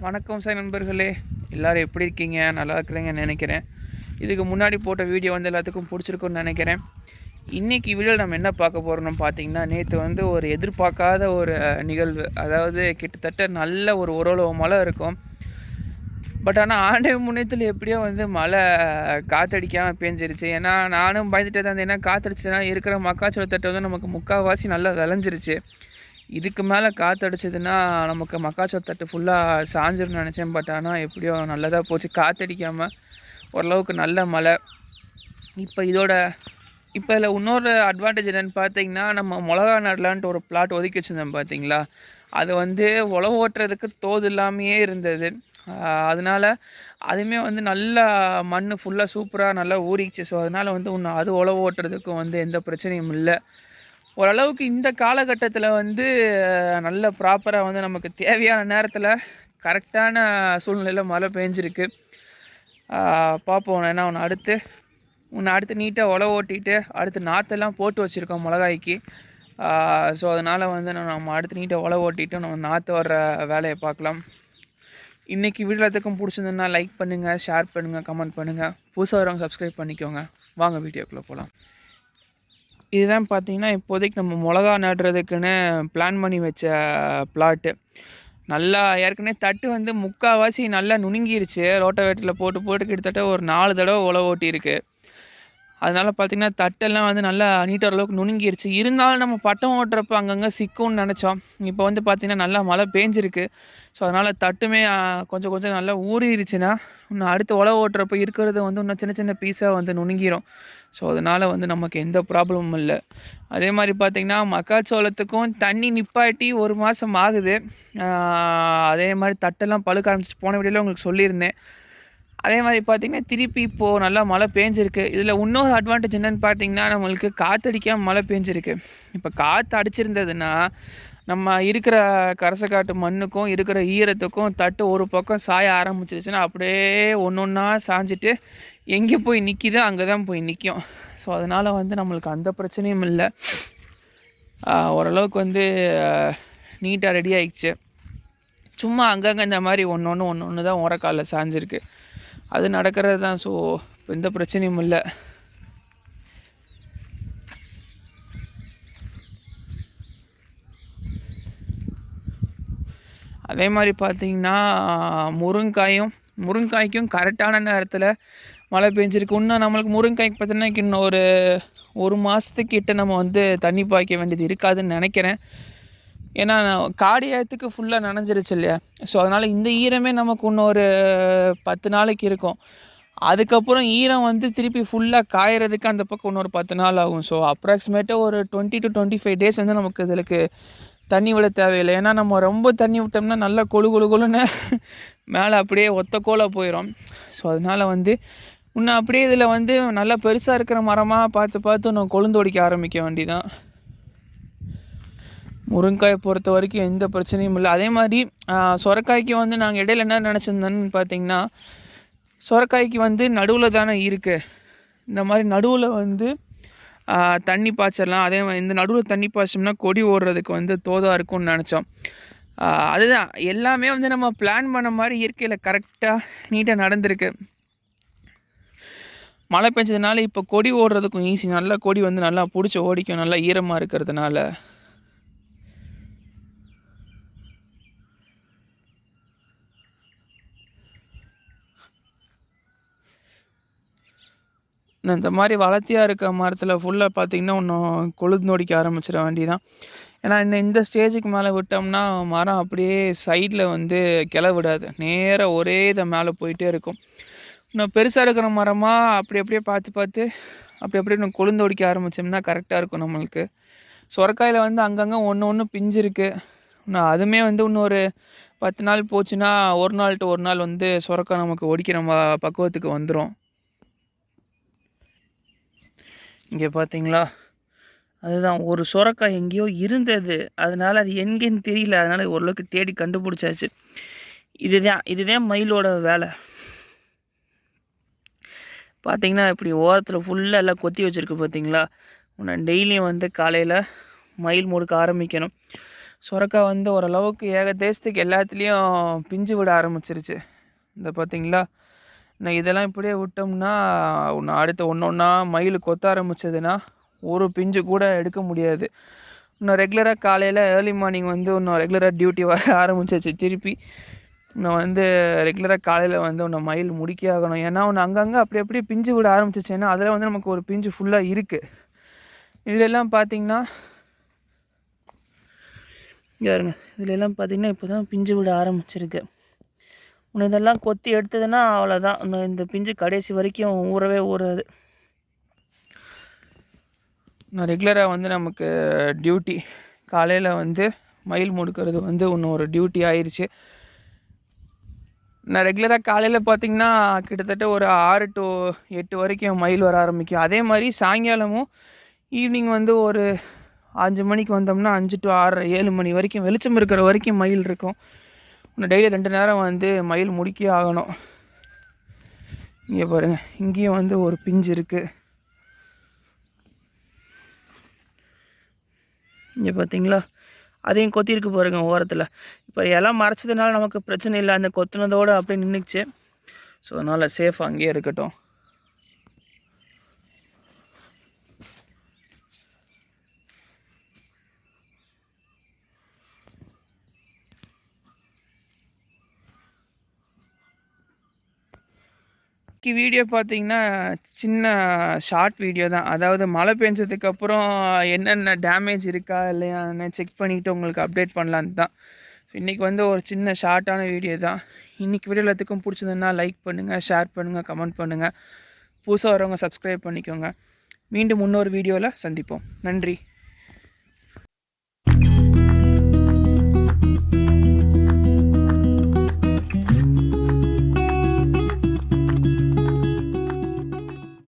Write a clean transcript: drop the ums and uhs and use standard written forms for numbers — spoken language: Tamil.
வணக்கம் சார் நண்பர்களே, எல்லோரும் எப்படி இருக்கீங்க? நல்லா இருக்கிறீங்கன்னு நினைக்கிறேன். இதுக்கு முன்னாடி போட்ட வீடியோ வந்து எல்லாத்துக்கும் பிடிச்சிருக்குன்னு நினைக்கிறேன். இன்றைக்கி வீடியோவில் நம்ம என்ன பார்க்க போகிறோம்னு பார்த்தீங்கன்னா, நேற்று ஒரு எதிர்பார்க்காத ஒரு நிகழ்வு. அதாவது கிட்டத்தட்ட நல்ல ஒரு ஓரளவு மழை இருக்கும். பட் ஆனால் ஆண்டவன் முன்னேற்றத்தில் எப்படியோ மழை காற்றடிக்காமல் பேஞ்சிருச்சு. ஏன்னா நானும் பயந்துட்டே தான் இருந்தேன். ஏன்னா காற்றடிச்சுன்னா இருக்கிற மக்காச்சோள தட்டை நமக்கு முக்கால்வாசி நல்லா விளைஞ்சிருச்சு. இதுக்கு மேலே காற்றடிச்சதுன்னா நமக்கு மக்காச்சோள தட்டு ஃபுல்லாக சாஞ்சிரும்னு நினச்சேன். பட் ஆனால் எப்படியோ நல்லதாக போச்சு. காற்றடிக்காமல் ஓரளவுக்கு நல்ல மழை. இப்போ இதில் இன்னொரு அட்வான்டேஜ் என்னென்னு பார்த்தீங்கன்னா, நம்ம மிளகா நடலான்ட்டு ஒரு பிளாட் ஒதுக்கி வச்சுருந்தேன் பார்த்தீங்களா, அது உழவு ஓட்டுறதுக்கு தோது இல்லாமையே இருந்தது. அதனால் அதுவுமே நல்லா மண் ஃபுல்லாக சூப்பராக நல்லா ஊறிச்சு. ஸோ அதனால் இன்னும் அது உழவு ஓட்டுறதுக்கும் எந்த பிரச்சனையும் இல்லை. ஓரளவுக்கு இந்த காலகட்டத்தில் நல்ல ப்ராப்பராக நமக்கு தேவையான நேரத்தில் கரெக்டான சூழ்நிலையில் மழை பெஞ்சிருக்கு. பார்ப்போம். ஏன்னா உன்னை அடுத்து நீட்டாக உழவு ஓட்டிட்டு அடுத்து நாற்றெல்லாம் போட்டு வச்சுருக்கோம் மிளகாய்க்கு. ஸோ அதனால் நம்ம அடுத்து நீட்டாக உழவு ஓட்டிட்டு நம்ம நாற்று வர்ற வேலையை பார்க்கலாம். இன்றைக்கி வீடியோத்துக்கும் பிடிச்சிருந்ததுன்னா லைக் பண்ணுங்கள், ஷேர் பண்ணுங்கள், கமெண்ட் பண்ணுங்கள். புதுசாக வரவங்க சப்ஸ்கிரைப் பண்ணிக்கோங்க. வாங்க வீடியோக்குள்ளே போகலாம். இதுதான் பார்த்திங்கன்னா, இப்போதைக்கு நம்ம மிளகா நடுறதுக்குன்னு பிளான் பண்ணி வச்ச பிளாட்டு. நல்லா ஏற்கனவே தட்டு முக்கால்வாசி நல்லா நுணுங்கிருச்சு. ரோட்டோவேட்டரில் போட்டு கிட்டத்தட்ட ஒரு 4 தடவை உழவு ஓட்டியிருக்கு. அதனால் பார்த்திங்கன்னா தட்டெல்லாம் நல்லா நீட்டாக அளவுக்கு நுணுங்கிருச்சு. இருந்தாலும் நம்ம பட்டம் ஓட்டுறப்ப அங்கங்கே சிக்கும்னு நினச்சோம். இப்போ பார்த்திங்கன்னா நல்லா மழை பேஞ்சிருக்கு. ஸோ அதனால் தட்டுமே கொஞ்சம் நல்லா ஊறிடுச்சுன்னா இன்னும் அடுத்து உழவு ஓட்டுறப்ப இருக்கிறது இன்னும் சின்ன சின்ன பீஸாக நுணுங்கிரும். ஸோ அதனால் நமக்கு எந்த ப்ராப்ளமும் இல்லை. அதே மாதிரி பார்த்திங்கன்னா மக்காச்சோளத்துக்கும் தண்ணி நிப்பாட்டி 1 மாதம் ஆகுது. அதே மாதிரி தட்டெல்லாம் பழுக்க ஆரம்பிச்சு போன வீடியோவில் உங்களுக்கு சொல்லியிருந்தேன். அதே மாதிரி பார்த்திங்கன்னா திருப்பி இப்போது நல்லா மழை பேஞ்சிருக்கு. இதில் இன்னொரு அட்வான்டேஜ் என்னென்னு பார்த்திங்கன்னா, நம்மளுக்கு காற்றடிக்காமல் மழை பேஞ்சிருக்கு. இப்போ காற்று அடிச்சிருந்ததுன்னா நம்ம இருக்கிற கரசக்காட்டு மண்ணுக்கும் இருக்கிற ஈரத்துக்கும் தட்டு ஒரு பக்கம் சாய ஆரம்பிச்சிருச்சுன்னா அப்படியே ஒன்று ஒன்றா சாஞ்சிட்டு எங்கே போய் நிற்கிதோ அங்கே தான் போய் நிற்கும். ஸோ அதனால் நம்மளுக்கு அந்த பிரச்சனையும் இல்லை. ஓரளவுக்கு நீட்டாக ரெடி ஆகிடுச்சு. சும்மா அங்கங்கே இந்த மாதிரி ஒன்று தான் உரக்காலில் சாஞ்சிருக்கு. அது நடக்கிறது தான். ஸோ எந்த பிரச்சனையும் இல்லை. அதே மாதிரி பார்த்திங்கன்னா முருங்காய்க்கும் கரெக்டான நேரத்தில் மழை பெஞ்சிருக்கு. இன்னும் நம்மளுக்கு முருங்காய்க்கு பார்த்தீங்கன்னா இன்னும் ஒரு மாதத்துக்கிட்ட நம்ம தண்ணி பாய்க்க வேண்டியது இருக்காதுன்னு நினைக்கிறேன். ஏன்னா காடியாயத்துக்கு ஃபுல்லாக நனைஞ்சிருச்சு இல்லையா. ஸோ அதனால் இந்த ஈரமே நமக்கு இன்னொரு 10 நாளைக்கு இருக்கும். அதுக்கப்புறம் ஈரம் திருப்பி ஃபுல்லாக காயறதுக்கு அந்த பக்கம் இன்னொரு 10 நாள் ஆகும். ஸோ அப்ராக்சிமேட்டாக ஒரு 20 to 25 டேஸ் நமக்கு இதுக்கு தண்ணி விட தேவையில்லை. ஏன்னா நம்ம ரொம்ப தண்ணி விட்டோம்னா நல்லா கொழுன்னு மேலே அப்படியே ஒத்த கோலாக போயிடும். ஸோ அதனால் இன்னும் அப்படியே இதில் நல்லா பெருசாக இருக்கிற மரமாக பார்த்து இன்னும் கொழுந்து ஒடிக்க ஆரம்பிக்க வேண்டிதான். முருங்காயை பொறுத்த வரைக்கும் எந்த பிரச்சனையும் இல்லை. அதே மாதிரி சொரக்காய்க்கு நாங்கள் இடையில என்ன நினச்சிருந்தோன்னு பார்த்திங்கன்னா, சொரக்காய்க்கு நடுவில் தானே இருக்குது. இந்த மாதிரி நடுவில் தண்ணி பாய்ச்சிடலாம். அதே மாதிரி இந்த நடுவில் தண்ணி பாய்ச்சோம்னா கொடி ஓடுறதுக்கு தோதாக இருக்கும்னு நினச்சோம். அதுதான் எல்லாமே நம்ம பிளான் பண்ண மாதிரி இயற்கையில் கரெக்டாக நீட்டாக நடந்திருக்கு. மழை பெஞ்சதுனால இப்போ கொடி ஓடுறதுக்கும் ஈஸி. நல்லா கொடி நல்லா பிடிச்சி ஓடிக்கும் நல்லா ஈரமாக இருக்கிறதுனால. இந்த மாதிரி வளர்த்தியாக இருக்க மரத்தில் ஃபுல்லாக பார்த்திங்கன்னா இன்னும் கொழுந்து நொடிக்க ஆரம்பிச்சிட வேண்டிதான். ஏன்னா இந்த ஸ்டேஜுக்கு மேலே விட்டோம்னா மரம் அப்படியே சைடில் கிளை விடாது, நேராக ஒரே இதை மேலே போயிட்டே இருக்கும். இன்னும் பெருசாக இருக்கிற மரமாக அப்படியே பார்த்து அப்படியே இன்னும் கொழுந்து ஒடிக்க ஆரம்பித்தோம்னா கரெக்டாக இருக்கும் நம்மளுக்கு. சொரக்காயில் அங்கங்கே ஒன்று பிஞ்சு இருக்குது. இன்னும் அதுவுமே இன்னும் ஒரு 10 நாள் போச்சுன்னா ஒரு நாள் டு ஒரு நாள் சொரக்காய் நமக்கு ஒடிக்கிற பக்குவத்துக்கு வந்துடும். இங்கே பார்த்தீங்களா, அதுதான் ஒரு சொரக்காய் எங்கேயோ இருந்தது. அதனால் அது எங்கேன்னு தெரியல. அதனால் ஓரளவுக்கு தேடி கண்டுபிடிச்சாச்சு. இதுதான் மயிலோட வேலை. பார்த்தீங்கன்னா இப்படி ஓரத்தில் ஃபுல்லாக எல்லாம் கொத்தி வச்சுருக்கு பார்த்தீங்களா. டெய்லியும் காலையில் மயில் முடுக்க ஆரம்பிக்கணும். சுரக்காய் வந்து ஓரளவுக்கு ஏகதேசத்துக்கு எல்லாத்துலேயும் பிஞ்சு விட ஆரம்பிச்சிருச்சு. இந்த பார்த்தீங்களா, நான் இதெல்லாம் இப்படியே விட்டோம்னா அடுத்த ஒன்றா மயில் கொத்த ஆரம்பிச்சதுன்னா ஒரு பிஞ்சு கூட எடுக்க முடியாது. இன்னும் ரெகுலராக காலையில் ஏர்லி மார்னிங் வந்து இன்னும் ரெகுலராக டியூட்டி வர ஆரம்பிச்சிச்சு. திருப்பி இன்னும் வந்து ரெகுலராக காலையில் வந்து ஒன்று மயில் முடிக்க ஆகணும். ஏன்னா ஒன்று அங்கங்கே அப்படி அப்படியே பிஞ்சு விட ஆரம்பிச்சிச்சு. ஏன்னா அதில் வந்து நமக்கு ஒரு பிஞ்சு ஃபுல்லாக இருக்குது. இதிலெல்லாம் பார்த்திங்கன்னா பாருங்க, இதிலெல்லாம் பார்த்திங்கன்னா இப்போ தான் பிஞ்சு விட ஆரம்பிச்சிருக்கு. இன்னும் இதெல்லாம் கொத்தி எடுத்ததுன்னா அவ்வளோதான். இன்னும் இந்த பிஞ்சு கடைசி வரைக்கும் ஊறவே ஊறாது. நான் ரெகுலராக வந்து நமக்கு டியூட்டி காலையில் வந்து மயில் முடுக்கிறது வந்து இன்னும் ஒரு டியூட்டி ஆயிடுச்சு. நான் ரெகுலராக காலையில் பார்த்திங்கன்னா கிட்டத்தட்ட ஒரு 6 to 8 வரைக்கும் மயில் வர ஆரம்பிக்கும். அதே மாதிரி சாயங்காலமும் ஈவினிங் வந்து ஒரு 5 மணிக்கு வந்தோம்னா 5 to 6, 7 மணி வரைக்கும் வெளிச்சம் இருக்கிற வரைக்கும் மயில் இருக்கும். இன்னும் டெய்லி 2 நேரம் வந்து மயில் முடிக்கே ஆகணும். இங்கே பாருங்கள், இங்கேயும் வந்து ஒரு பிஞ்சு இருக்குது. இங்கே பார்த்தீங்களா, அதையும் கொத்திருக்கு பாருங்க ஓரத்தில். இப்போ எல்லாம் மறைச்சதுனால நமக்கு பிரச்சனை இல்லை, அந்த கொத்துனதோடு அப்படியே நின்றுச்சு. ஸோ அதனால் சேஃப் அங்கேயே இருக்கட்டும். வீடியோ பார்த்தீங்கன்னா சின்ன ஷார்ட் வீடியோ தான். அதாவது மழை பெஞ்சதுக்கப்புறம் என்னென்ன டேமேஜ் இருக்கா இல்லையான்னு செக் பண்ணிவிட்டு உங்களுக்கு அப்டேட் பண்ணலான்னு தான். ஸோ இன்றைக்கி வந்து ஒரு சின்ன ஷார்ட்டான வீடியோ தான். இன்றைக்கி வீடியோ எல்லாத்துக்கும் பிடிச்சதுன்னா லைக் பண்ணுங்கள், ஷேர் பண்ணுங்கள், கமெண்ட் பண்ணுங்கள். புதுசாக வரவங்க சப்ஸ்கிரைப் பண்ணிக்கோங்க. மீண்டும் இன்னொரு வீடியோவில் சந்திப்போம். நன்றி.